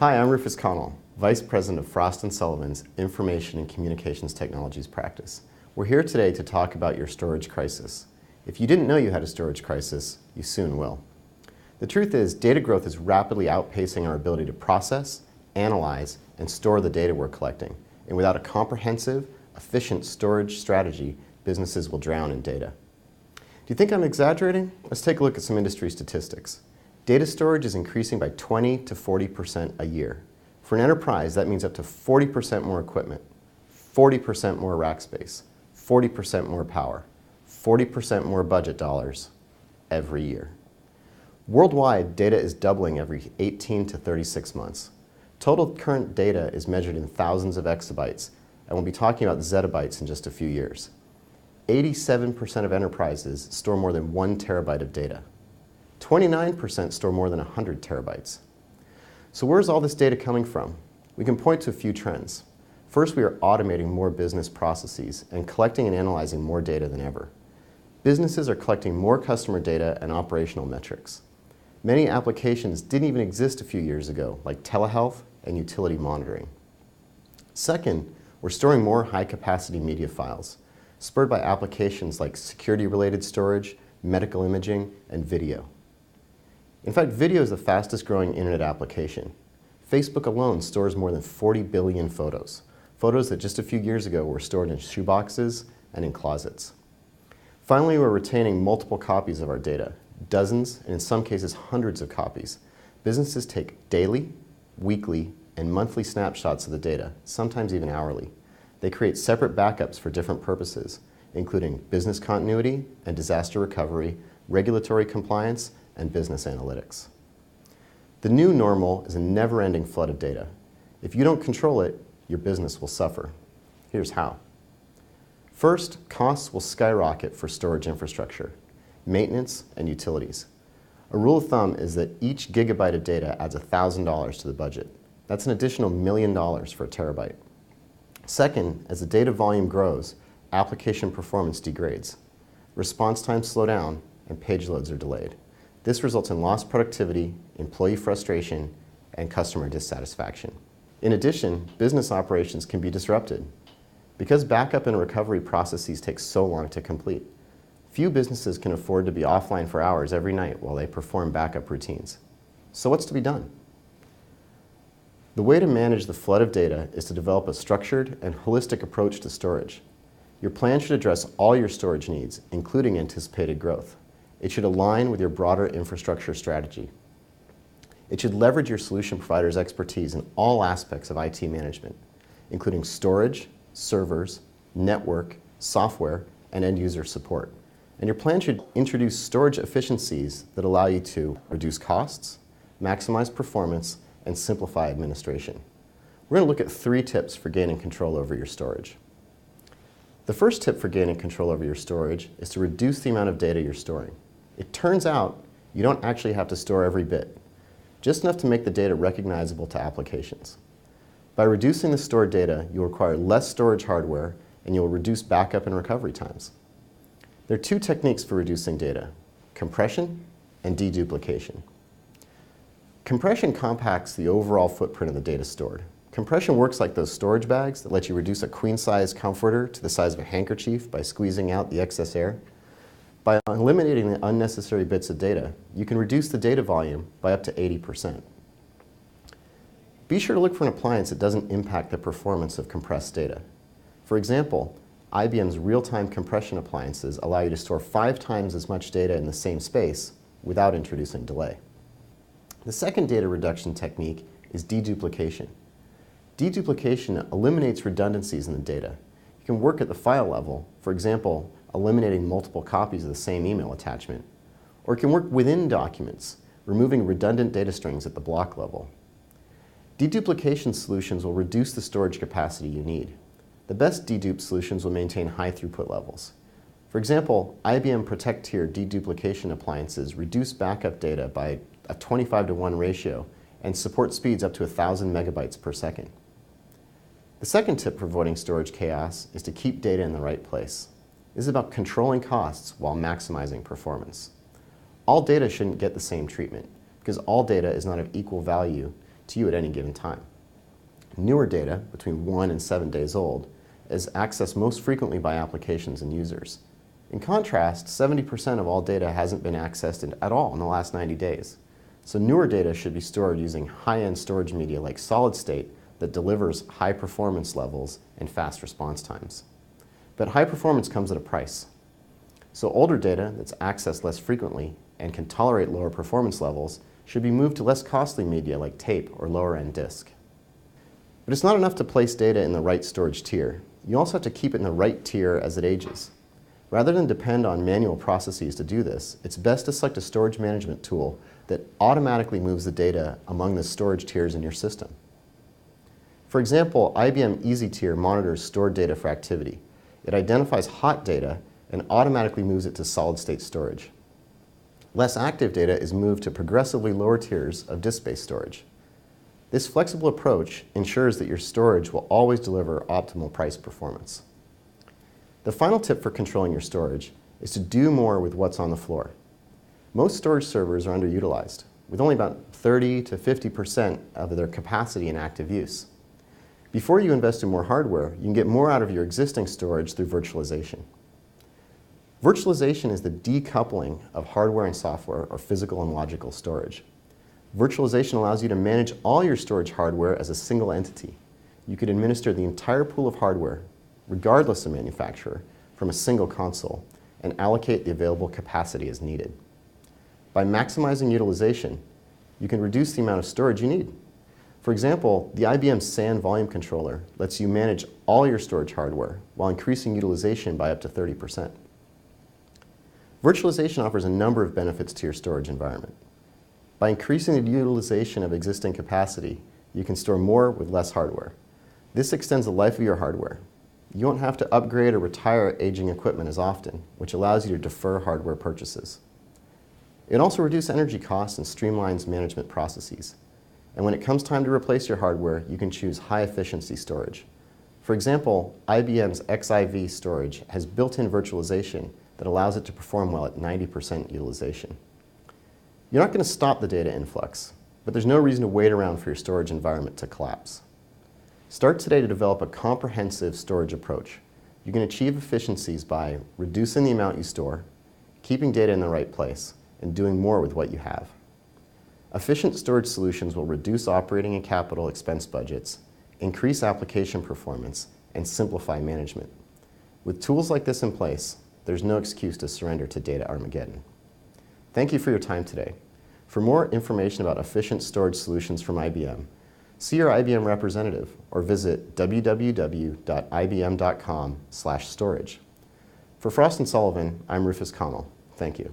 Hi, I'm Rufus Connell, Vice President of Frost & Sullivan's Information and Communications Technologies practice. We're here today to talk about your storage crisis. If you didn't know you had a storage crisis, you soon will. The truth is, data growth is rapidly outpacing our ability to process, analyze, and store the data we're collecting. And without a comprehensive, efficient storage strategy, businesses will drown in data. Do you think I'm exaggerating? Let's take a look at some industry statistics. Data storage is increasing by 20 to 40% a year. For an enterprise, that means up to 40% more equipment, 40% more rack space, 40% more power, 40% more budget dollars every year. Worldwide, data is doubling every 18 to 36 months. Total current data is measured in thousands of exabytes, and we'll be talking about zettabytes in just a few years. 87% of enterprises store more than 1 terabyte of data. 29% store more than 100 terabytes. So where's all this data coming from? We can point to a few trends. First, we are automating more business processes and collecting and analyzing more data than ever. Businesses are collecting more customer data and operational metrics. Many applications didn't even exist a few years ago, like telehealth and utility monitoring. Second, we're storing more high-capacity media files, spurred by applications like security-related storage, medical imaging, and video. In fact, video is the fastest growing internet application. Facebook alone stores more than 40 billion photos, photos that just a few years ago were stored in shoeboxes and in closets. Finally, we're retaining multiple copies of our data, dozens, and in some cases hundreds of copies. Businesses take daily, weekly, and monthly snapshots of the data, sometimes even hourly. They create separate backups for different purposes, including business continuity and disaster recovery, regulatory compliance, and business analytics. The new normal is a never-ending flood of data. If you don't control it, your business will suffer. Here's how. First, costs will skyrocket for storage infrastructure, maintenance, and utilities. A rule of thumb is that each gigabyte of data adds $1,000 to the budget. That's an additional $1 million for a terabyte. Second, as the data volume grows, application performance degrades. Response times slow down, and page loads are delayed. This results in lost productivity, employee frustration, and customer dissatisfaction. In addition, business operations can be disrupted. Because backup and recovery processes take so long to complete, few businesses can afford to be offline for hours every night while they perform backup routines. So what's to be done? The way to manage the flood of data is to develop a structured and holistic approach to storage. Your plan should address all your storage needs, including anticipated growth. It should align with your broader infrastructure strategy. It should leverage your solution provider's expertise in all aspects of IT management, including storage, servers, network, software, and end-user support. And your plan should introduce storage efficiencies that allow you to reduce costs, maximize performance, and simplify administration. We're going to look at 3 tips for gaining control over your storage. The first tip for gaining control over your storage is to reduce the amount of data you're storing. It turns out you don't actually have to store every bit, just enough to make the data recognizable to applications. By reducing the stored data, you'll require less storage hardware and you'll reduce backup and recovery times. There are 2 techniques for reducing data: compression and deduplication. Compression compacts the overall footprint of the data stored. Compression works like those storage bags that let you reduce a queen-size comforter to the size of a handkerchief by squeezing out the excess air. By eliminating the unnecessary bits of data, you can reduce the data volume by up to 80%. Be sure to look for an appliance that doesn't impact the performance of compressed data. For example, IBM's real-time compression appliances allow you to store 5 times as much data in the same space without introducing delay. The second data reduction technique is deduplication. Deduplication eliminates redundancies in the data. You can work at the file level, for example, eliminating multiple copies of the same email attachment. Or it can work within documents, removing redundant data strings at the block level. Deduplication solutions will reduce the storage capacity you need. The best dedupe solutions will maintain high throughput levels. For example, IBM Protect Tier deduplication appliances reduce backup data by a 25-to-1 ratio and support speeds up to 1,000 megabytes per second. The second tip for avoiding storage chaos is to keep data in the right place. This is about controlling costs while maximizing performance. All data shouldn't get the same treatment, because all data is not of equal value to you at any given time. Newer data, between 1 and 7 days old, is accessed most frequently by applications and users. In contrast, 70% of all data hasn't been accessed at all in the last 90 days. So newer data should be stored using high-end storage media like solid state that delivers high performance levels and fast response times. But high performance comes at a price. So older data that's accessed less frequently and can tolerate lower performance levels should be moved to less costly media like tape or lower-end disk. But it's not enough to place data in the right storage tier. You also have to keep it in the right tier as it ages. Rather than depend on manual processes to do this, it's best to select a storage management tool that automatically moves the data among the storage tiers in your system. For example, IBM Easy Tier monitors stored data for activity. It identifies hot data and automatically moves it to solid-state storage. Less active data is moved to progressively lower tiers of disk-based storage. This flexible approach ensures that your storage will always deliver optimal price performance. The final tip for controlling your storage is to do more with what's on the floor. Most storage servers are underutilized, with only about 30 to 50% of their capacity in active use. Before you invest in more hardware, you can get more out of your existing storage through virtualization. Virtualization is the decoupling of hardware and software, or physical and logical storage. Virtualization allows you to manage all your storage hardware as a single entity. You could administer the entire pool of hardware, regardless of manufacturer, from a single console, and allocate the available capacity as needed. By maximizing utilization, you can reduce the amount of storage you need. For example, the IBM SAN volume controller lets you manage all your storage hardware while increasing utilization by up to 30%. Virtualization offers a number of benefits to your storage environment. By increasing the utilization of existing capacity, you can store more with less hardware. This extends the life of your hardware. You won't have to upgrade or retire aging equipment as often, which allows you to defer hardware purchases. It also reduces energy costs and streamlines management processes. And when it comes time to replace your hardware, you can choose high-efficiency storage. For example, IBM's XIV storage has built-in virtualization that allows it to perform well at 90% utilization. You're not going to stop the data influx, but there's no reason to wait around for your storage environment to collapse. Start today to develop a comprehensive storage approach. You can achieve efficiencies by reducing the amount you store, keeping data in the right place, and doing more with what you have. Efficient storage solutions will reduce operating and capital expense budgets, increase application performance, and simplify management. With tools like this in place, there's no excuse to surrender to data Armageddon. Thank you for your time today. For more information about efficient storage solutions from IBM, see your IBM representative or visit www.ibm.com/storage. For Frost & Sullivan, I'm Rufus Connell. Thank you.